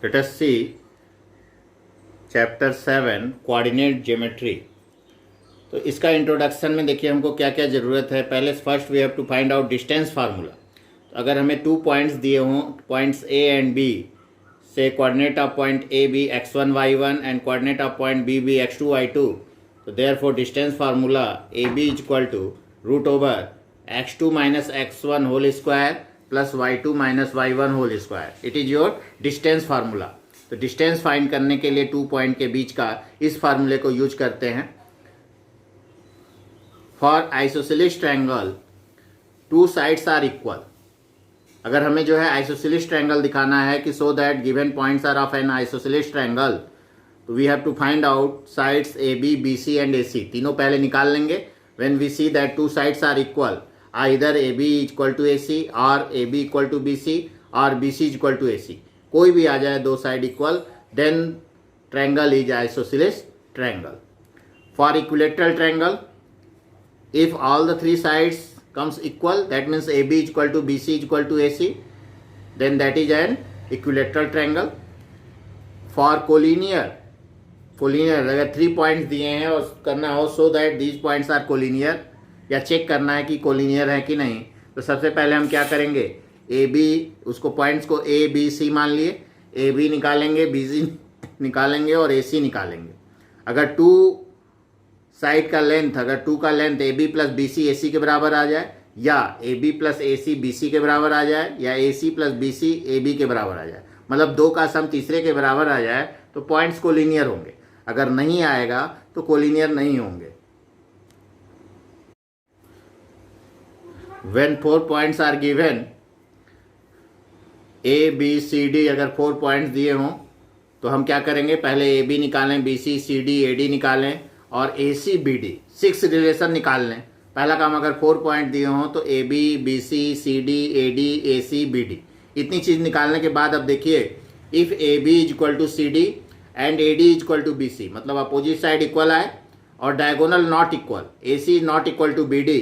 Let us see chapter 7 coordinate geometry. तो इसका introduction में देखिए हमको क्या क्या ज़रूरत है। पहले first we have to find out distance formula. तो अगर हमें 2 पॉइंट्स दिए हों, पॉइंट्स ए एंड बी, से coordinate of point A B x1 y1 and coordinate of point B B x2 y2, तो therefore distance formula A B is equal to root over x2 minus x1 whole square plus y2 minus y1 whole square. It is your distance formula. तो distance find करने के लिए 2 point के बीच का इस फार्मूले को यूज करते हैं। For isosceles triangle 2 sides are equal. अगर हमें जो है आइसोसेलेस ट्रायंगल दिखाना है कि so that given points are of an isosceles triangle, तो we have to find out sides A B B C and A C. तीनों पहले निकाल लेंगे। When we see that 2 sides are equal, either A B equal to A C और A B equal to B C और B C equal to A C, कोई भी आ जाए 2 side equal, then triangle is isosceles triangle. For equilateral triangle, if all the 3 sides comes equal, that means AB is equal to BC is equal to AC, then that is an equilateral triangle. For collinear अगर 3 points दिए हैं और करना हो so that these points are collinear, या check करना है कि collinear है कि नहीं, तो सबसे पहले हम क्या करेंगे, AB उसको पॉइंट्स को A B C मान लिए, AB निकालेंगे, BC निकालेंगे और AC निकालेंगे। अगर 2 साइड का लेंथ, अगर 2 का length A B plus B C A C के बराबर आ जाए, या A B plus A C B C के बराबर आ जाए, या A C plus B C A B के बराबर आ जाए, मतलब 2 का सम तीसरे के बराबर आ जाए, तो पॉइंट्स कोलिनियर होंगे। अगर नहीं आएगा तो कोलिनियर नहीं होंगे। When 4 points are given, A B C D, अगर 4 पॉइंट्स दिए हों तो हम क्या करेंगे, पहले ए बी निकालें, B C C D A D निकालें और A C B D 6 relation निकाल लें। पहला काम, अगर 4 पॉइंट दिए हों तो A B B C C D A D A C B D, इतनी चीज़ निकालने के बाद अब देखिए, if A B is equal to C D and A D is equal to B C, मतलब अपोजिट साइड इक्वल आए और diagonal not equal, A C is not equal to B D,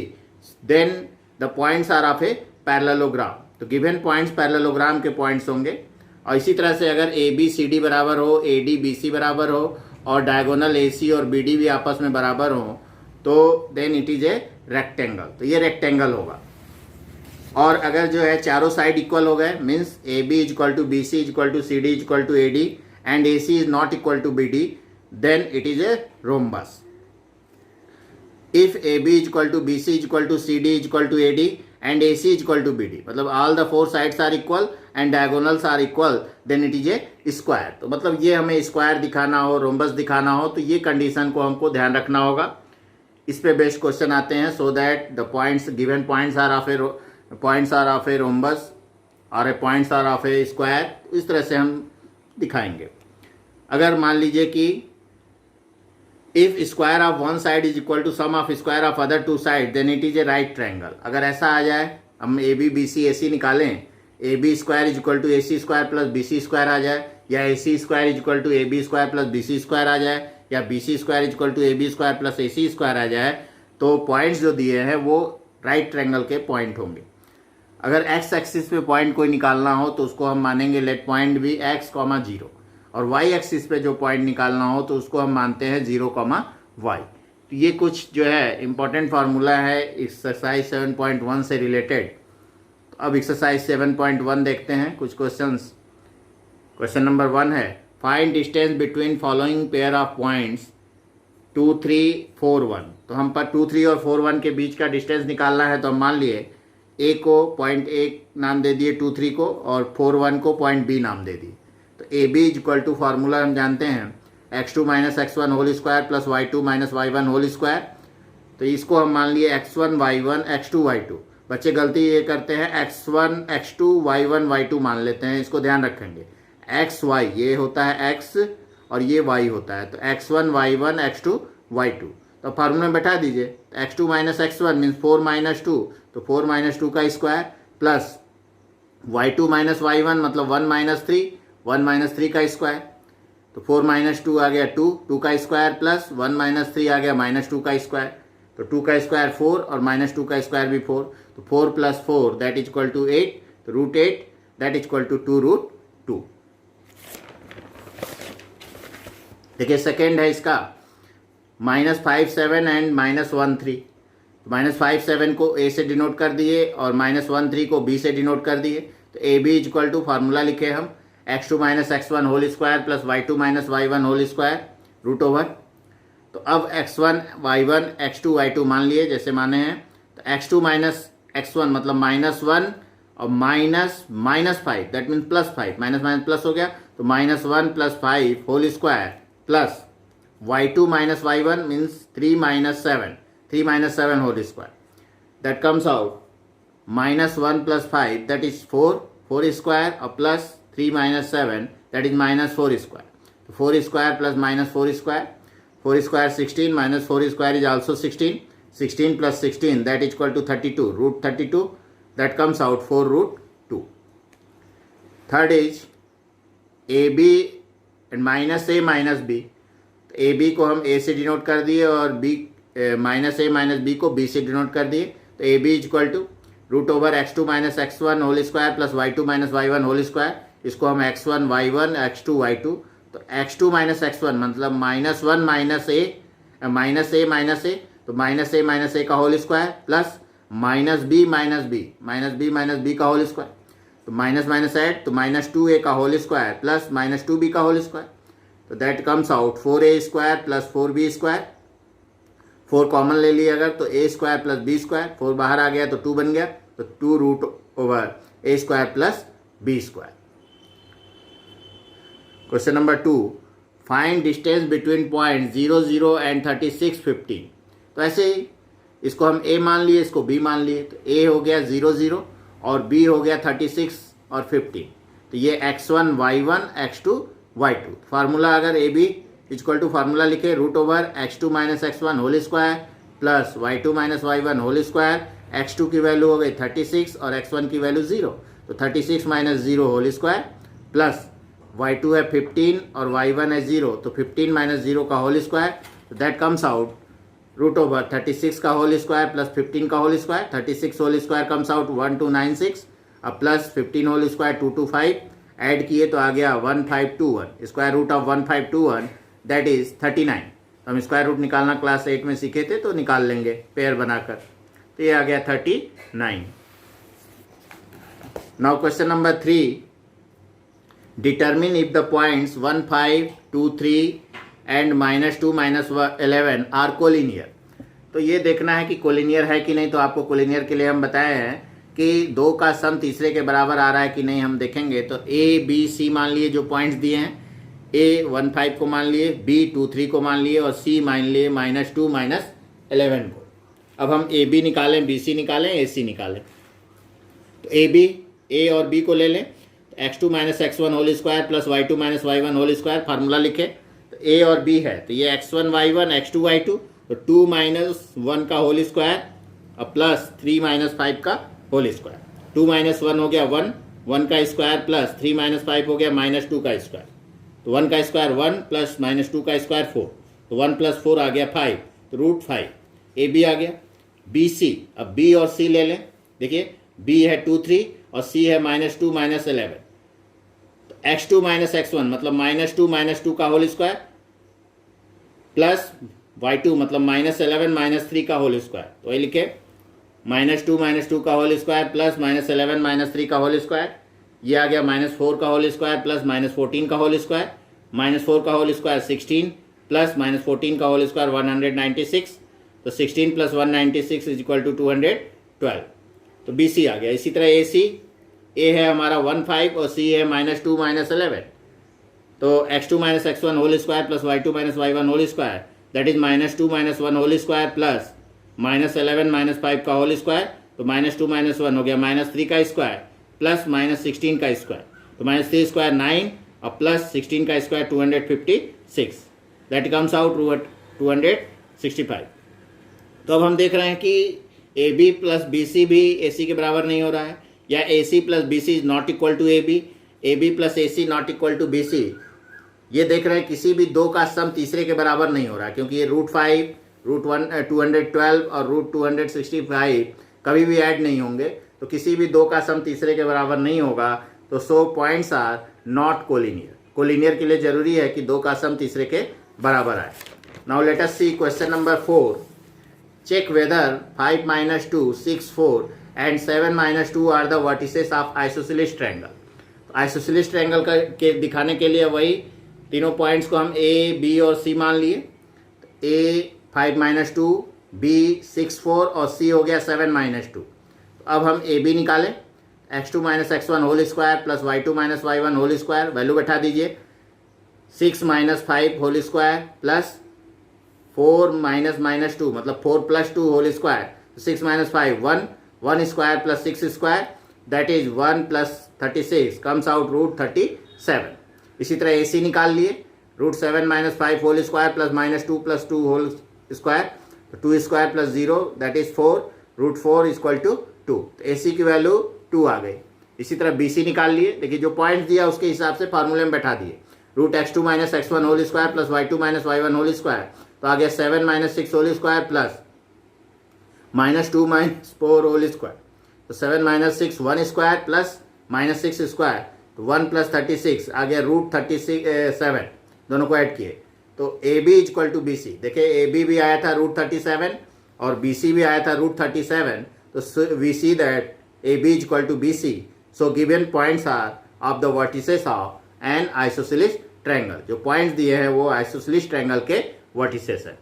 then the points are of a parallelogram. तो given points parallelogram के points होंगे। और इसी तरह से अगर ए बी सी डी बराबर हो, ए डी बी सी बराबर हो और डायगोनल ए सी और बी डी भी आपस में बराबर हो, तो then it is a rectangle. तो ये रेक्टेंगल होगा। और अगर जो है चारों साइड इक्वल हो गए, means A B is equal to B C is equal to C D is equal to A D and A C is not equal to B D, then it is a rhombus. If A B is equal to B C is equal to C D is equal to A D and AC is equal to BD, मतलब all the 4 sides are equal and diagonals are equal, then it is a square। तो मतलब ये हमें square दिखाना हो, rhombus दिखाना हो, तो ये कंडीशन को हमको ध्यान रखना होगा। इस पे बेस्ट क्वेश्चन आते हैं, so that the points given points are of a rhombus और A points are of a square. इस तरह से हम दिखाएंगे। अगर मान लीजिए कि if square of one side is equal to sum of square of other 2 side, then it is a right triangle. अगर ऐसा आ जाए, हम ए B B C A C निकालें, A B square is equal to A C square plus B C square आ जाए, या A C square is equal to A B square plus B C square आ जाए, या B C square is equal to A B square plus A C square आ जाए, तो points जो दिए हैं वो राइट ट्रायंगल के पॉइंट होंगे। अगर एक्स एक्सिस पे पॉइंट कोई निकालना हो तो उसको हम मानेंगे let point B x comma 0, और वाई एक्सिस पे जो पॉइंट निकालना हो तो उसको हम मानते हैं 0 कॉमा वाई। तो ये कुछ जो है इंपॉर्टेंट फार्मूला है एक्सरसाइज 7.1 से रिलेटेड। तो अब एक्सरसाइज 7.1 देखते हैं कुछ क्वेश्चंस। क्वेश्चन नंबर 1 है, find distance between following pair of points 2 3 4 1। तो हम पर 2 3 और 4 1 के बीच का डिस्टेंस निकालना है। तो हम मान लिए ए को पॉइंट ए नाम दे दिए 2 3 को, और 4 1 को पॉइंट बी नाम दे दिए। तो A B is equal to formula हम जानते हैं, x2 minus x1 whole square plus y2 minus y1 whole square. तो इसको हम मान लिए x1 y1 x2 y2। बच्चे गलती ये करते हैं, x1 x2 y1 y2 मान लेते हैं। इसको ध्यान रखेंगे, xy ये होता है x और ये y होता है। तो x1 y1 x2 y2, तो फार्मूला में बैठा दीजिए। x2 minus x1 means 4 minus 2, तो 4 माइनस 2 का square plus y2 minus y1 मतलब 1 माइनस 3, 1 माइनस 3 का स्क्वायर। तो 4 माइनस 2 आ गया 2, 2 का स्क्वायर प्लस 1 माइनस 3 आ गया माइनस 2 का स्क्वायर। तो 2 का स्क्वायर 4 और माइनस 2 का स्क्वायर भी 4, तो 4 plus 4 that is equal to 8, तो root 8 that is equal to 2 root 2। देखिए सेकेंड है इसका -5 7 एंड -1 3। -5 7 को a से डिनोट कर दिए और -1 3 को b से डिनोट कर दिए। तो A B equal to formula लिखे हम x2 - x1 whole square plus y2 - y1 whole square root over. तो अब x1 y1 x2 y2 मान लिए जैसे माने हैं। तो x2 - x1 मतलब -1 और -5 that means +5 minus minus plus हो गया। तो -1 + 5 whole square plus y2 - y1 means 3 - 7 3 - 7 whole square that comes out -1 + 5 that is 4 square और प्लस 3 - 7 दैट इज -4 स्क्वायर। तो 4 square plus -4 square 4 square 16 -4 square is also 16 16 + 16 that is equal to 32 √32 that comes out 4√2। Third is AB and -a - b। तो AB को हम A से denote कर दिए और B -a - b को B से डिनोट कर दिए। तो AB is equal to √x2 - x1 whole square plus y2 - y1 whole square. इसको हम x1 y1 x2 y2। तो x2 - x1 मतलब -1 - a तो -a का होल स्क्वायर प्लस -b का होल स्क्वायर। तो माइनस माइनस ऐड तो -2a का होल स्क्वायर प्लस -2b का होल स्क्वायर। तो that comes out 4a square plus 4b square. 4 common ले लिए अगर तो a square plus b square. 4 बाहर आ गया तो 2 बन गया। तो 2√a square plus b square. Question number 2 find distance between point 0 0 and 36 15। तो ऐसे ही इसको हम a मान लिए इसको b मान लिए। तो a हो गया 0 0 और b हो गया 36 और 15। तो ये x1 y1 x2 y2। Formula अगर a b equal to formula लिखे √x2 - x1 whole square plus y2 - y1 whole square. x2 की वैल्यू हो गई 36 और x1 की वैल्यू 0। तो 36 - 0 होल स्क्वायर प्लस y2 है 15 और y1 है 0। तो 15 - 0 का होल स्क्वायर। तो दैट कम्स आउट √36 का होल स्क्वायर प्लस 15 का whole square. 36 whole square comes out 1296 अब प्लस 15 होल स्क्वायर 225 ऐड किए तो आ गया 1521। Square root of 1521 that is 39। तो हम स्क्वायर रूट निकालना क्लास 8 में सीखे थे तो निकाल लेंगे पेयर बनाकर। तो ये आ गया 39। Now question number 3 determine if the points 1 5 2 3 and -2 -11 are collinear. तो ये देखना है कि कोलिनियर है कि नहीं। तो आपको कोलिनियर के लिए हम बताए हैं कि 2 का सम तीसरे के बराबर आ रहा है कि नहीं हम देखेंगे। तो A B C मान लिए जो पॉइंट्स दिए हैं। A 1 5 को मान लिए, B 2 3 को मान लिए और C मान लिए -2 -11 को। अब हम A B निकालें, B C निकालें, A C निकालें। तो A और B को ले लें। तो x2 - x1 whole square plus y2 - y1 whole square formula लिखे। तो A और B है तो ये x1 y1 x2 y2। तो 2 - 1 का होल स्क्वायर और प्लस 3 - 5 का होल स्क्वायर। 2 - 1 हो गया 1, 1 का स्क्वायर प्लस 3 - 5 हो गया -2 का स्क्वायर। तो 1 का स्क्वायर 1 प्लस -2 का स्क्वायर 4। तो 1 + 4 आ गया 5। तो √5 AB आ गया। BC अब B और C ले लें। देखिए B है 2 3 और C है -2 -11। तो x2 - x1 मतलब -2 का होल स्क्वायर प्लस y2 मतलब -11 -3 का होल स्क्वायर। तो ये लिखे -2 का होल स्क्वायर प्लस -11 -3 का होल स्क्वायर। ये आ गया -4 का होल स्क्वायर प्लस -14 का होल स्क्वायर। -4 का होल स्क्वायर 16 प्लस -14 का होल स्क्वायर 196। तो 16 + 196 इज इक्वल टू 212। तो BC आ गया। इसी तरह AC A है हमारा 1 5 और C है -2 -11। तो x2 - x1 whole square plus y2 - y1 whole square that is -2 - 1 whole square plus -11 - 5 का होल स्क्वायर। तो -2 - 1 हो गया -3 का स्क्वायर प्लस -16 का स्क्वायर। तो -3 स्क्वायर 9 और प्लस 16 का स्क्वायर 256 दैट कम्स आउट 265। तो अब हम देख रहे हैं कि AB + BC भी AC के बराबर नहीं हो रहा है या AC + BC is not equal to AB, AB + AC not equal to BC। ये देख रहे हैं किसी भी 2 का सम तीसरे के बराबर नहीं हो रहा क्योंकि ये √5 √212 और √265 कभी भी ऐड नहीं होंगे। तो किसी भी 2 का सम तीसरे के बराबर नहीं होगा। तो so points are not collinear. Collinear के लिए जरूरी है कि 2 का सम तीसरे के बराबर आए। Now let us see question number 4। Check whether 5 - 2, 6, 4 and 7 - 2 are the vertices of isosceles triangle. तो आइसोसेलेस ट्रायंगल के दिखाने के लिए वही तीनों पॉइंट्स को हम ए, बी और सी मान लिए। ए 5 - 2, बी 6, 4 और सी हो गया 7 - 2। तो अब हम ए बी निकालें। x2 - x1 whole square plus y2 - y1 whole square, value बैठा दीजिए। 6 - 5 होल स्क्वायर प्लस 4 - -2 मतलब 4 + 2 whole square. 6 - 5 1, 1 square plus 6 square that is 1 + 36 comes out √37। इसी तरह ए सी निकाल लिए। √7 - 5 whole square plus -2 + 2 whole square, 2 square plus 0 that is 4, √4 = 2। तो ए सी की value 2 आ गई। इसी तरह बी सी निकाल लिए। देखिए जो पॉइंट दिया उसके हिसाब से फार्मूले में बैठा दिए। √x2 - x1 whole square plus y2 - y1 whole square, तो आ गया 7 - 6 whole square plus -2 - 4 whole square. तो 7 - 6 1 स्क्वायर प्लस -6 स्क्वायर, तो 1 + 36 आ गया √37। दोनों को ऐड किए तो ए बी = बी सी। देखिए ए बी भी आया था √37 और बी सी भी आया था √37। तो we see that A B = B C. So given points are of the vertices of an isosceles triangle. जो पॉइंट्स दिए हैं वो आइसोसेलेस ट्रायंगल के वर्टिसेस है।